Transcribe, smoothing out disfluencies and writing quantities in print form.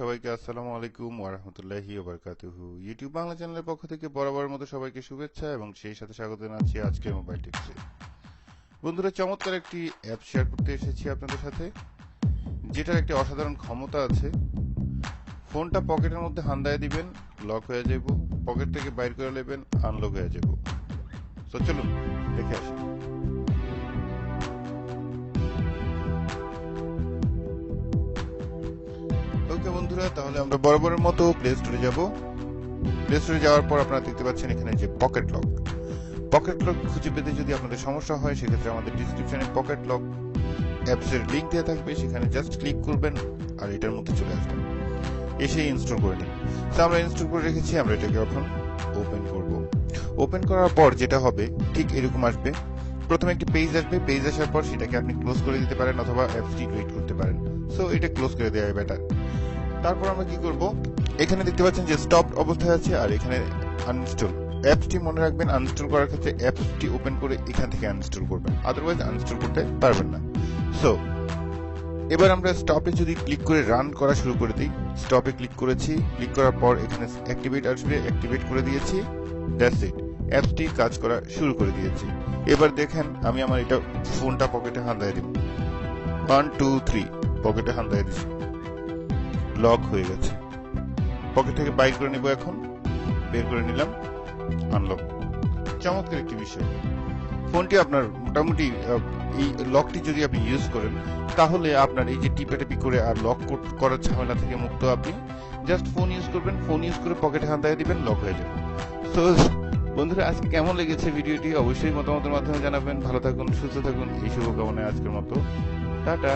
সবাইকে আসসালামু আলাইকুম ওয়া রাহমাতুল্লাহি ওয়া বারাকাতুহু। ইউটিউব বাংলা চ্যানেলের পক্ষ থেকে বরাবরের মতো সবাইকে শুভেচ্ছা এবং সেই সাথে স্বাগত জানাচ্ছি আজকের মোবাইল টিপসে। বন্ধুরা, চমৎকার একটি অ্যাপ শেয়ার করতে এসেছি আপনাদের সাথে, যেটার একটি অসাধারণ ক্ষমতা আছে। ফোনটা পকেটের মধ্যে হান্দায় দিবেন, লক হয়ে যাব, পকেট থেকে বাইর করে নেবেন, আনলক হয়ে যাব। তো চলুন দেখে আসি। ওকে বন্ধুরা, তাহলে আমরা বরাবরের মতো প্লে স্টোরে যাব। প্লে স্টোরে যাওয়ার পর আপনারা দেখতে পাচ্ছেন এখানে যে পকেট লক খুঁজে পেতে যদি আপনাদের সমস্যা হয়, সেক্ষেত্রে আমাদের ডিসক্রিপশনে পকেট লক অ্যাপসের লিঙ্ক দেওয়া থাকবে, সেখানে জাস্ট ক্লিক করবেন আর এটার মধ্যে চলে আসবেন, এসে ইনস্টল করে নিন। তো আমরা ইনস্টল করে রেখেছি, আমরা এটাকে এখন ওপেন করব। ওপেন করার পর যেটা হবে ঠিক এরকম আসবে। প্রথমে একটি পেজ আসবে, পেজ আসার পর সেটাকে আপনি ক্লোজ করে দিতে পারেন অথবা অ্যাপসটি ডিলিট করতে পারেন। সো এটা ক্লোজ করে দেওয়া বেটার। তারপর আমরা কি করব, এখানে দেখতে পাচ্ছেন যে স্টপ অবস্থায় আছে আর এখানে আনইনস্টল। অ্যাপসটি মনে রাখবেন, আনইনস্টল করার ক্ষেত্রে অ্যাপসটি ওপেন করে এখান থেকে আনইনস্টল করবেন, আদারওয়াইজ আনইনস্টল করতে পারবেন না। সো এবার আমরা স্টপে যদি ক্লিক করে রান করা শুরু করে দিই, স্টপে ক্লিক করেছি, ক্লিক করার পর এখানে অ্যাক্টিভেট আসবে, অ্যাক্টিভেট করে দিয়েছি, দ্যাটস ইট, অ্যাপসটি কাজ করা শুরু করে দিয়েছি। এবার দেখেন আমি আমার এটা ফোনটা পকেটে হান্দায় দিব, 1 2 3 পকেটে হান্দায় দিচ্ছি, লক হয়ে গেছে। পকেট থেকে বাইর করে নিব, এখন বের করে নিলাম, আনলক। চমৎকার একটি বিষয়। ফোনটি আপনার মোটামুটি এই লকটি যদি আপনি ইউজ করেন, তাহলে আপনার এই যে টিপাটিপি করে আর লক করার ঝামেলা থেকে মুক্ত। আপনি জাস্ট ফোন ইউজ করবেন, ফোন ইউজ করে পকেটে হান্দায় দিবেন, লক হয়ে যাবে। সো বন্ধুরা, আজকে কেমন লেগেছে ভিডিওটি অবশ্যই মতামতের মাধ্যমে জানাবেন। ভালো থাকুন, সুস্থ থাকুন, এই শুভকামনায় আজকের মতো টাটা।